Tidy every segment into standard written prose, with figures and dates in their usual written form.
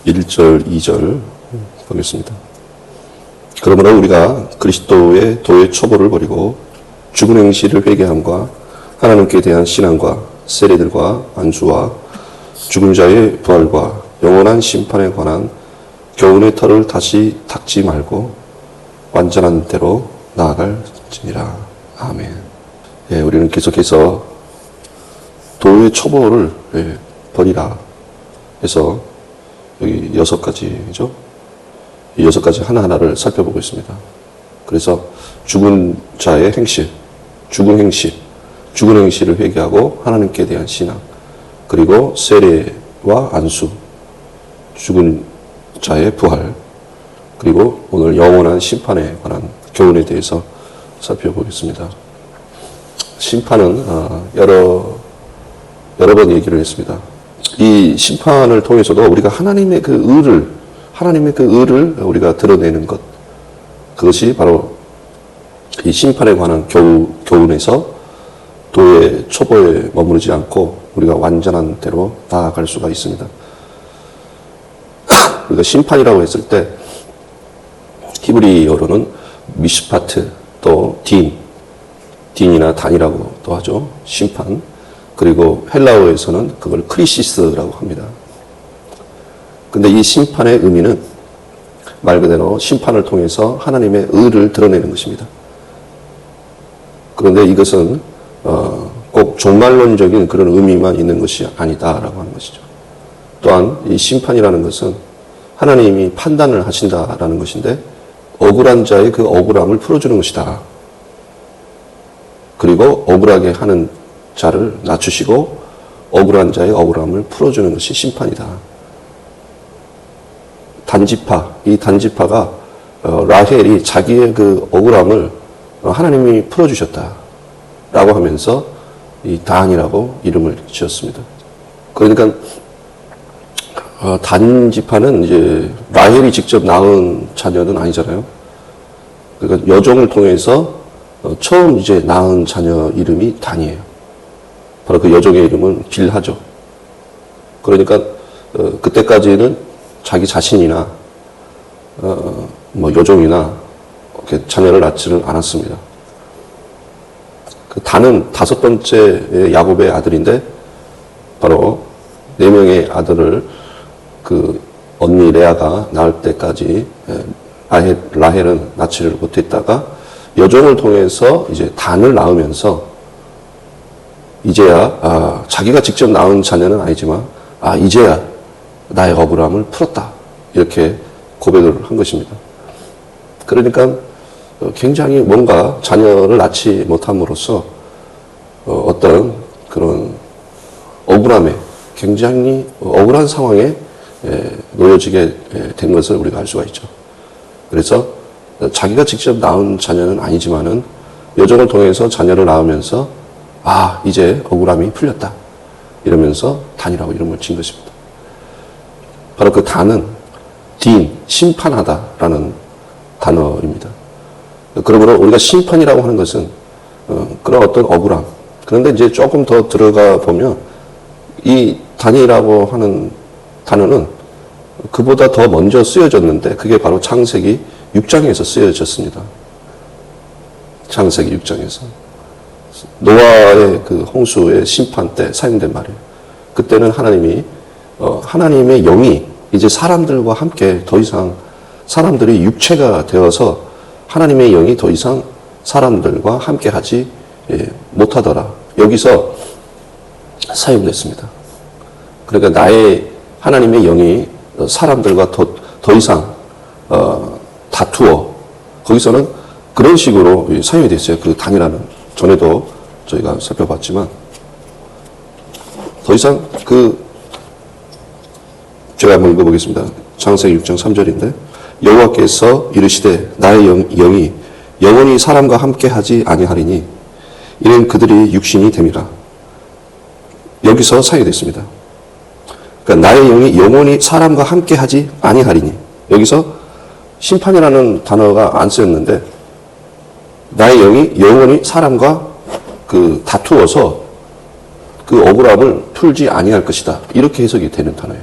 1절, 2절 보겠습니다. 그러므로 우리가 그리스도의 도의 초보를 버리고 죽은 행실을 회개함과 하나님께 대한 신앙과 세례들과 안수와 죽은 자의 부활과 영원한 심판에 관한 교훈의 털을 다시 닦지 말고 완전한 대로 나아갈지니라. 아멘. 예, 우리는 계속해서 도의 초보를 버리라 해서 여기 6가지죠. 이 6가지 하나하나를 살펴보고 있습니다. 그래서 죽은 자의 행실, 죽은 행실을 회개하고 하나님께 대한 신앙, 그리고 세례와 안수, 죽은 자의 부활, 그리고 오늘 영원한 심판에 관한 교훈에 대해서 살펴보겠습니다. 심판은 여러 번 얘기를 했습니다. 이 심판을 통해서도 우리가 하나님의 그 의를 우리가 드러내는 것, 그것이 바로 이 심판에 관한 교훈에서 도의 초보에 머무르지 않고 우리가 완전한 대로 나아갈 수가 있습니다. 우리가 심판이라고 했을 때 히브리어로는 미슈파트, 또 딘이나 단이라고 또 하죠. 심판. 그리고 헬라어에서는 그걸 크리시스라고 합니다. 근데 이 심판의 의미는 말 그대로 심판을 통해서 하나님의 의를 드러내는 것입니다. 그런데 이것은 꼭 종말론적인 그런 의미만 있는 것이 아니다라고 하는 것이죠. 또한 이 심판이라는 것은 하나님이 판단을 하신다라는 것인데 억울한 자의 그 억울함을 풀어주는 것이다. 그리고 억울하게 하는 자를 낮추시고 억울한 자의 억울함을 풀어주는 것이 심판이다. 이 단지파가 라헬이 자기의 그 억울함을 하나님이 풀어주셨다 라고 하면서 이 단이라고 이름을 지었습니다. 그러니까 단지파는 이제 라헬이 직접 낳은 자녀는 아니잖아요. 그러니까 여종을 통해서 처음 이제 낳은 자녀 이름이 단이에요. 바로 그 여종의 이름은 빌하죠. 그러니까 그때까지는 자기 자신이나 여종이나 이렇게 자녀를 낳지를 않았습니다. 그 단은 5번째 야곱의 아들인데 바로 4명의 아들을 그 언니 레아가 낳을 때까지 라헬은 낳지를 못했다가 여종을 통해서 이제 단을 낳으면서 이제야 자기가 직접 낳은 자녀는 아니지만 이제야 나의 억울함을 풀었다 이렇게 고백을 한 것입니다. 그러니까 굉장히 뭔가 자녀를 낳지 못함으로써 어떤 그런 억울함에 굉장히 억울한 상황에 놓여지게 된 것을 우리가 알 수가 있죠. 그래서 자기가 직접 낳은 자녀는 아니지만은 여종을 통해서 자녀를 낳으면서 이제 억울함이 풀렸다 이러면서 단이라고 이름을 지은 것입니다. 바로 그 단은 심판하다라는 단어입니다. 그러므로 우리가 심판이라고 하는 것은 그런 어떤 억울함. 그런데 이제 조금 더 들어가 보면 이 단이라고 하는 단어는 그보다 더 먼저 쓰여졌는데 그게 바로 창세기 6장에서 쓰여졌습니다. 창세기 6장에서. 노아의 그 홍수의 심판 때 사용된 말이에요. 그때는 하나님의 영이 이제 사람들과 함께 더 이상 사람들이 육체가 되어서 하나님의 영이 더 이상 사람들과 함께 하지 못하더라. 여기서 사용됐습니다. 그러니까 하나님의 영이 사람들과 더 이상 다투어 거기서는 그런 식으로 사용이 됐어요. 그 단이라는 전에도 저희가 살펴봤지만 더 이상 제가 한번 읽어보겠습니다. 창세기 6장 3절인데 여호와께서 이르시되 나의 영이 영원히 사람과 함께 하지 아니하리니 이는 그들이 육신이 됨이라. 여기서 사용됐습니다. 그러니까 나의 영이 영원히 사람과 함께 하지 아니하리니 여기서 심판이라는 단어가 안 쓰였는데 나의 영이 영원히 사람과 다투어서 그 억울함을 풀지 아니할 것이다. 이렇게 해석이 되는 단어예요.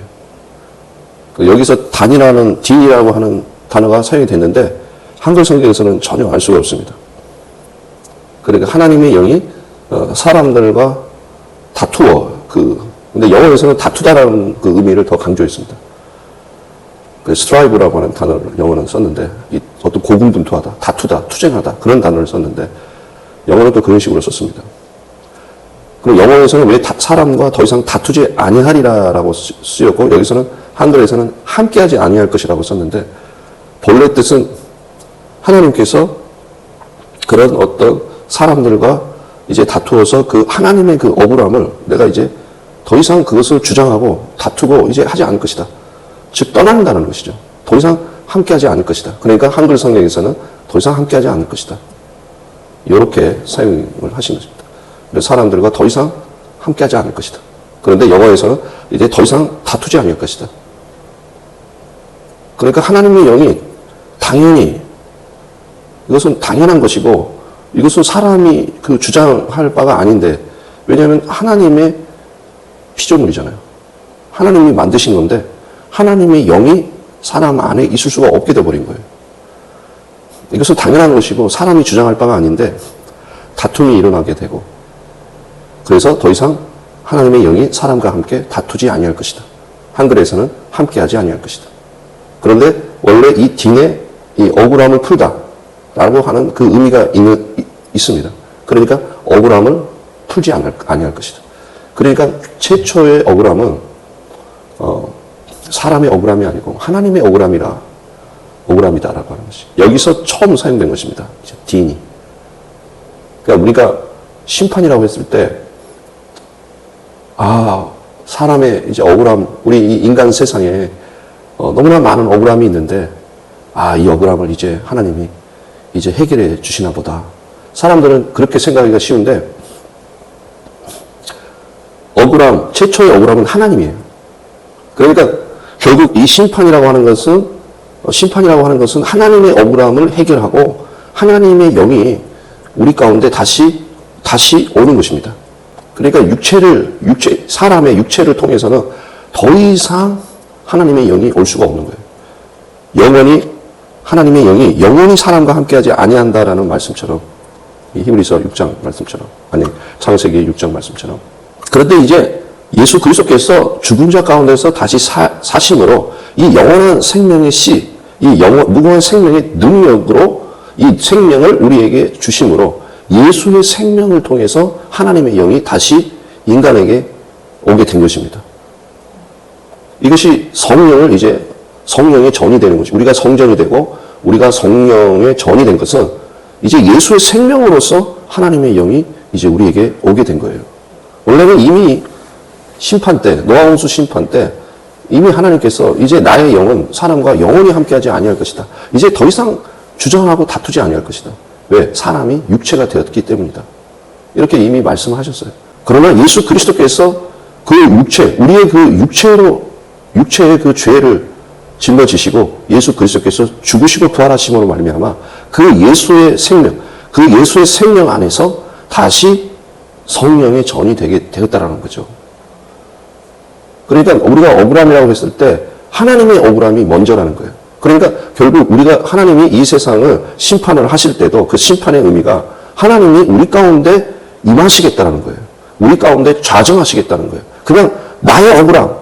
여기서 단이라는 딘이라고 하는 단어가 사용이 됐는데 한글 성경에서는 전혀 알 수가 없습니다. 그러니까 하나님의 영이 사람들과 다투어 근데 영어에서는 다투다라는 그 의미를 더 강조했습니다. 스트라이브라고 하는 단어를 영어는 썼는데 어떤 고군분투하다, 다투다, 투쟁하다 그런 단어를 썼는데 영어는 또 그런 식으로 썼습니다. 그리고 영어에서는 왜 사람과 더 이상 다투지 아니하리라라고 쓰였고 여기서는 한글에서는 함께하지 아니할 것이라고 썼는데 본래 뜻은 하나님께서 그런 어떤 사람들과 이제 다투어서 그 하나님의 그 억울함을 내가 이제 더 이상 그것을 주장하고 다투고 이제 하지 않을 것이다. 즉 떠난다는 것이죠. 더 이상 함께하지 않을 것이다. 그러니까 한글 성경에서는 더 이상 함께하지 않을 것이다. 이렇게 사용을 하신 것입니다. 그래서 사람들과 더 이상 함께하지 않을 것이다. 그런데 영어에서는 이제 더 이상 다투지 않을 것이다. 그러니까 하나님의 영이 당연히 이것은 당연한 것이고 이것은 사람이 그 주장할 바가 아닌데 왜냐하면 하나님의 피조물이잖아요. 하나님이 만드신 건데 하나님의 영이 사람 안에 있을 수가 없게 되어버린 거예요. 이것은 당연한 것이고 사람이 주장할 바가 아닌데 다툼이 일어나게 되고 그래서 더 이상 하나님의 영이 사람과 함께 다투지 아니할 것이다. 한글에서는 함께하지 아니할 것이다. 그런데 원래 이 딘의 이 억울함을 풀다라고 하는 그 의미가 있습니다. 그러니까 억울함을 풀지 아니할 것이다. 그러니까 최초의 억울함은 사람의 억울함이 아니고 하나님의 억울함이다라고 하는 것이 여기서 처음 사용된 것입니다. 딘이. 그러니까 우리가 심판이라고 했을 때 사람의 이제 억울함, 우리 이 인간 세상에 너무나 많은 억울함이 있는데 이 억울함을 이제 하나님이 이제 해결해 주시나 보다. 사람들은 그렇게 생각하기가 쉬운데 최초의 억울함은 하나님이에요. 그러니까 결국 이 심판이라고 하는 것은 하나님의 억울함을 해결하고 하나님의 영이 우리 가운데 다시 오는 것입니다. 그러니까 사람의 육체를 통해서는 더 이상 하나님의 영이 올 수가 없는 거예요. 하나님의 영이 영원히 사람과 함께하지 아니한다라는 말씀처럼 이 히브리서 6장 말씀처럼 창세기 6장 말씀처럼 그런데 이제 예수 그리스도께서 죽은 자 가운데서 다시 사심으로 이 영원한 생명의 무궁한 생명의 능력으로 이 생명을 우리에게 주심으로 예수의 생명을 통해서 하나님의 영이 다시 인간에게 오게 된 것입니다. 이것이 성령의 전이 되는 것이 우리가 성전이 되고 우리가 성령의 전이 된 것은 이제 예수의 생명으로서 하나님의 영이 이제 우리에게 오게 된 거예요. 원래는 이미 심판 때, 노아 홍수 심판 때 이미 하나님께서 이제 나의 영은 사람과 영원히 함께하지 아니할 것이다. 이제 더 이상 주장하고 다투지 아니할 것이다. 왜? 사람이 육체가 되었기 때문이다. 이렇게 이미 말씀하셨어요. 그러나 예수 그리스도께서 그 우리의 그 육체의 그 죄를 짊어지시고 예수 그리스도께서 죽으시고 부활하심으로 말미암아 그 예수의 생명 안에서 다시 성령의 전이 되었다라는 거죠. 그러니까 우리가 억울함이라고 했을 때 하나님의 억울함이 먼저라는 거예요. 그러니까 결국 하나님이 이 세상을 심판을 하실 때도 그 심판의 의미가 하나님이 우리 가운데 임하시겠다는 거예요. 우리 가운데 좌정하시겠다는 거예요. 그냥 나의 억울함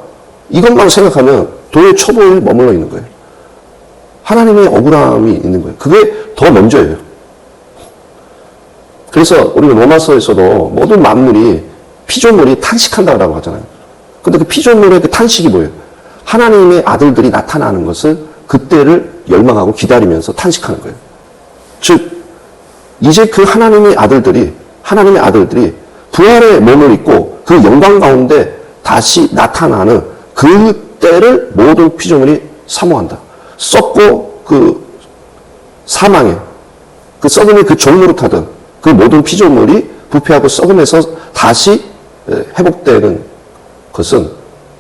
이것만 생각하면 도의 초보에 머물러 있는 거예요. 하나님의 억울함이 있는 거예요. 그게 더 먼저예요. 그래서 우리가 로마서에서도 모든 만물이 피조물이 탄식한다고 하잖아요. 근데 그 피조물의 그 탄식이 뭐예요? 하나님의 아들들이 나타나는 것을 그때를 열망하고 기다리면서 탄식하는 거예요. 즉 이제 그 하나님의 아들들이 부활의 몸을 입고 그 영광 가운데 다시 나타나는 그때를 모든 피조물이 사모한다. 썩고 그 사망에 그 썩음의 그 종노릇하던 그 모든 피조물이 부패하고 썩음에서 다시 회복되는 것은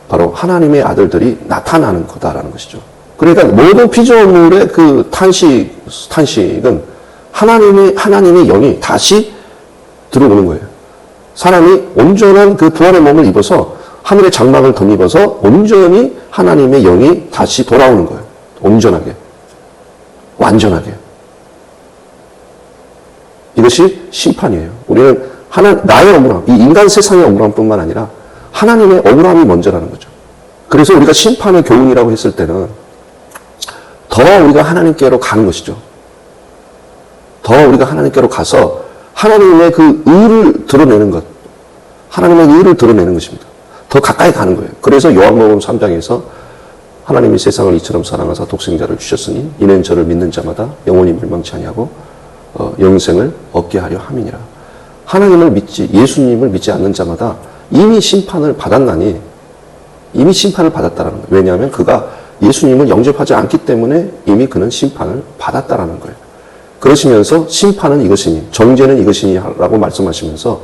바로 하나님의 아들들이 나타나는 거다라는 것이죠. 그러니까 모든 피조물의 그 탄식은 하나님의 영이 다시 들어오는 거예요. 사람이 온전한 그 부활의 몸을 입어서 하늘의 장막을 덧입어서 온전히 하나님의 영이 다시 돌아오는 거예요. 온전하게. 완전하게. 이것이 심판이에요. 우리는 나의 억울함, 이 인간 세상의 억울함뿐만 아니라 하나님의 억울함이 먼저라는 거죠. 그래서 우리가 심판의 교훈이라고 했을 때는 더 우리가 하나님께로 가는 것이죠. 더 우리가 하나님께로 가서 하나님의 그 의를 드러내는 것, 하나님의 의를 드러내는 것입니다. 더 가까이 가는 거예요. 그래서 요한복음 3장에서 하나님이 세상을 이처럼 사랑하사 독생자를 주셨으니 이는 저를 믿는 자마다 영원히 멸망치 아니하고 영생을 얻게 하려 함이니라. 하나님을 믿지, 예수님을 믿지 않는 자마다 이미 심판을 받았나니, 이미 심판을 받았다라는 거예요. 왜냐하면 그가 예수님을 영접하지 않기 때문에 이미 그는 심판을 받았다라는 거예요. 그러시면서 심판은 이것이니, 정죄는 이것이니 라고 말씀하시면서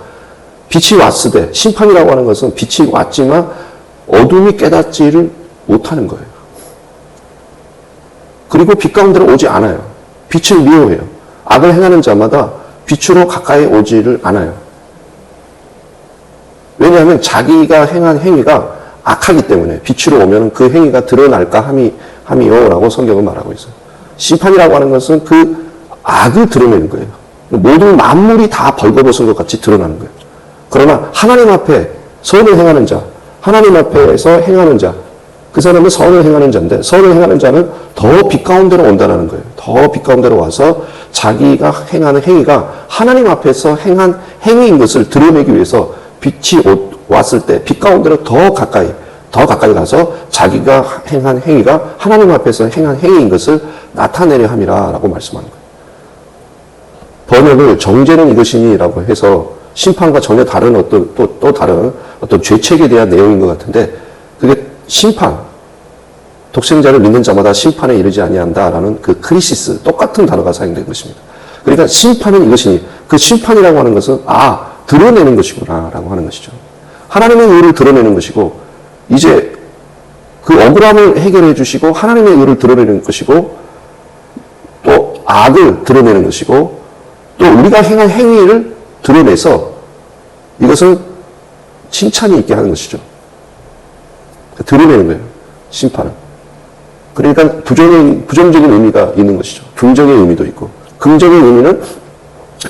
빛이 왔으되, 심판이라고 하는 것은 빛이 왔지만 어둠이 깨닫지를 못하는 거예요. 그리고 빛 가운데로 오지 않아요. 빛을 미워해요. 악을 행하는 자마다 빛으로 가까이 오지를 않아요. 왜냐하면 자기가 행한 행위가 악하기 때문에 빛으로 오면 그 행위가 드러날까 함이요 라고 성경은 말하고 있어요. 심판이라고 하는 것은 그 악을 드러내는 거예요. 모든 만물이 다 벌거벗은 것 같이 드러나는 거예요. 그러나 하나님 앞에 선을 행하는 자, 하나님 앞에서 행하는 자, 그 사람은 선을 행하는 자인데, 선을 행하는 자는 더 빛 가운데로 온다는 거예요. 더 빛 가운데로 와서 자기가 행하는 행위가 하나님 앞에서 행한 행위인 것을 드러내기 위해서 빛이 왔을 때 빛 가운데로 더 가까이 가서 자기가 행한 행위가 하나님 앞에서 행한 행위인 것을 나타내려 함이라 라고 말씀하는 거예요. 번역을 정죄는 이것이니 라고 해서 심판과 전혀 다른 또 다른 어떤 죄책에 대한 내용인 것 같은데, 그게 심판, 독생자를 믿는 자마다 심판에 이르지 아니한다라는 그 크리시스, 똑같은 단어가 사용된 것입니다. 그러니까 심판은 이것이니, 그 심판이라고 하는 것은 드러내는 것이구나 라고 하는 것이죠. 하나님의 의를 드러내는 것이고, 이제 그 억울함을 해결해 주시고 하나님의 의를 드러내는 것이고, 또 악을 드러내는 것이고, 또 우리가 행한 행위를 드러내서 이것을 칭찬이 있게 하는 것이죠. 드러내는 거예요, 심판은. 그러니까 부정적인 의미가 있는 것이죠. 긍정의 의미도 있고, 긍정의 의미는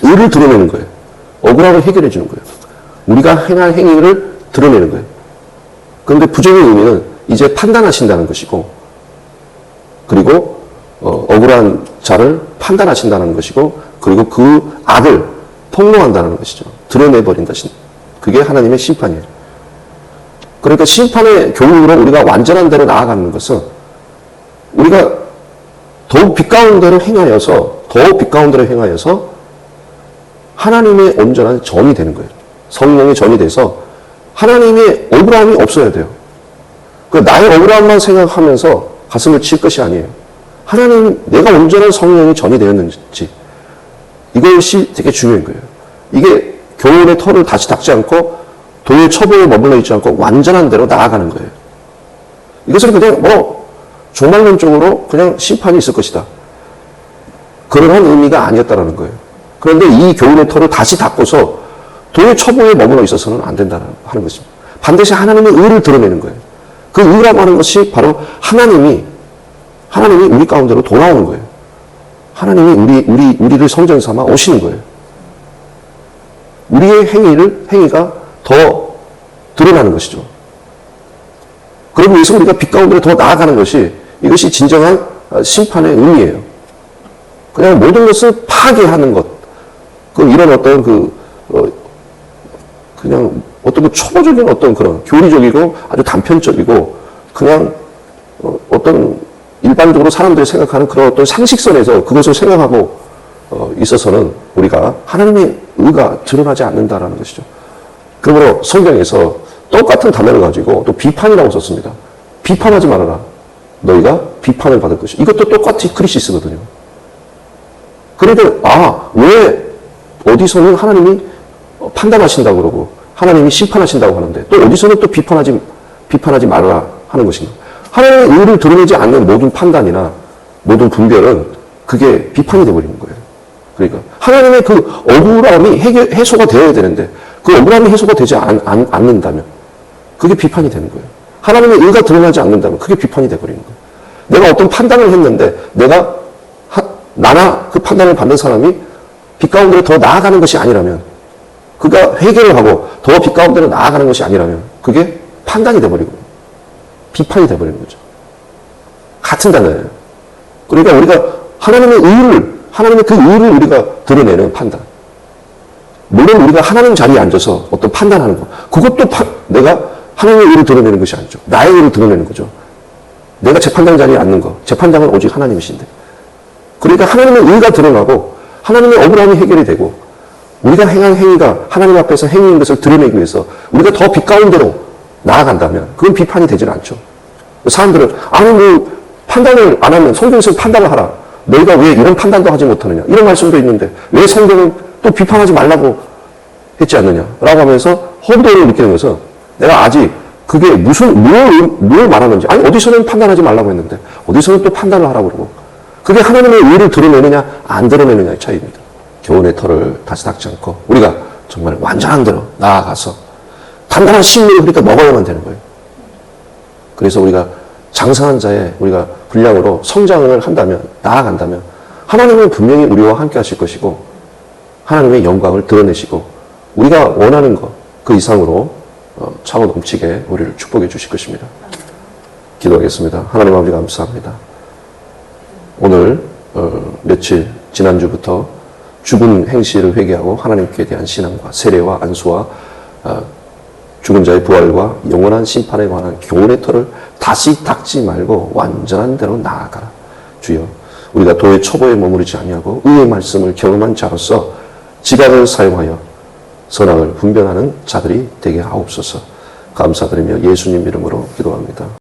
의를 드러내는 거예요. 억울함을 해결해 주는 거예요. 우리가 행한 행위를 드러내는 거예요. 그런데 부정의 의미는 이제 판단하신다는 것이고, 그리고 억울한 자를 판단하신다는 것이고, 그리고 그 악을 폭로한다는 것이죠. 드러내버린다. 그게 하나님의 심판이에요. 그러니까 심판의 교훈으로 우리가 완전한 대로 나아가는 것은 우리가 더욱 빛 가운데로 행하여서, 더욱 빛 가운데로 행하여서 하나님의 온전한 전이 되는 거예요. 성령의 전이 돼서 하나님의 억울함이 없어야 돼요. 나의 억울함만 생각하면서 가슴을 칠 것이 아니에요. 하나님, 내가 온전한 성령의 전이 되었는지, 이것이 되게 중요한 거예요. 이게 교훈의 털을 다시 닦지 않고 도의 처보에 머물러 있지 않고 완전한 대로 나아가는 거예요. 이것은 그냥 종말론적으로 그냥 심판이 있을 것이다, 그런 의미가 아니었다는 거예요. 그런데 이 교훈의 털을 다시 닦고서 도의 처보에 머물러 있어서는 안 된다는 하는 것입니다. 반드시 하나님의 의를 드러내는 거예요. 그 의라고 하는 것이 바로 하나님이 우리 가운데로 돌아오는 거예요. 하나님이 우리를 성전 삼아 오시는 거예요. 우리의 행위가 더 드러나는 것이죠. 그러기 위해서 우리가 빛 가운데로 더 나아가는 것이, 이것이 진정한 심판의 의미예요. 그냥 모든 것을 파괴하는 것, 이런 어떤 그냥 어떤 초보적인 어떤 그런 교리적이고 아주 단편적이고 그냥 어떤 일반적으로 사람들이 생각하는 그런 어떤 상식선에서 그것을 생각하고 있어서는 우리가 하나님의 의가 드러나지 않는다라는 것이죠. 그러므로 성경에서 똑같은 단어를 가지고 또 비판이라고 썼습니다. 비판하지 말아라. 너희가 비판을 받을 것이다. 이것도 똑같이 크리시스거든요. 그러니까 왜 어디서는 하나님이 판단하신다고 그러고 하나님이 심판하신다고 하는데 또 어디서는 또 비판하지 말아라 하는 것인가. 하나님의 의를 드러내지 않는 모든 판단이나 모든 분별은 그게 비판이 되어버리는 거예요. 그러니까 하나님의 그 억울함이 해소가 되어야 되는데 그 억울함이 해소가 되지 않는다면, 그게 비판이 되는 거예요. 하나님의 의가 드러나지 않는다면 그게 비판이 돼버리는 거예요. 내가 어떤 판단을 했는데 나나 그 판단을 받는 사람이 빛 가운데로 더 나아가는 것이 아니라면, 그가 회개를 하고 더 빛 가운데로 나아가는 것이 아니라면 그게 판단이 돼버리고 비판이 돼버리는 거죠. 같은 단어예요. 그러니까 우리가 하나님의 그 의를 우리가 드러내는 판단. 물론 우리가 하나님 자리에 앉아서 어떤 판단하는 거, 그것도 내가 하나님의 의를 드러내는 것이 아니죠. 나의 의를 드러내는 거죠. 내가 재판장 자리에 앉는 거, 재판장은 오직 하나님이신데. 그러니까 하나님의 의가 드러나고 하나님의 억울함이 해결이 되고 우리가 행한 행위가 하나님 앞에서 행위인 것을 드러내기 위해서 우리가 더 빛 가운데로 나아간다면 그건 비판이 되질 않죠. 사람들은 판단을 안 하면 성경에서 판단을 하라. 너희가 왜 이런 판단도 하지 못하느냐. 이런 말씀도 있는데 왜 성경은 또 비판하지 말라고 했지 않느냐라고 하면서 허무도를 느끼는 것은 내가 아직 그게 뭘 말하는지, 아니 어디서는 판단하지 말라고 했는데 어디서는 또 판단을 하라고 그러고, 그게 하나님의 의를 드러내느냐 안 드러내느냐의 차이입니다. 교훈의 털을 다시 닦지 않고 우리가 정말 완전한 대로 나아가서 단단한 심리를 그러니까 먹어야만 되는 거예요. 그래서 우리가 장성한 자의 우리가 분량으로 성장을 한다면, 나아간다면 하나님은 분명히 우리와 함께 하실 것이고 하나님의 영광을 드러내시고 우리가 원하는 것 그 이상으로 차고 넘치게 우리를 축복해 주실 것입니다. 기도하겠습니다. 하나님 아버지 감사합니다. 오늘 지난주부터 죽은 행실을 회개하고 하나님께 대한 신앙과 세례와 안수와 죽은 자의 부활과 영원한 심판에 관한 교훈의 털을 다시 닦지 말고 완전한 대로 나아가라. 주여, 우리가 도의 초보에 머무르지 아니하고 의의 말씀을 경험한 자로서 지각을 사용하여 선악을 분별하는 자들이 되게 하옵소서. 감사드리며 예수님 이름으로 기도합니다.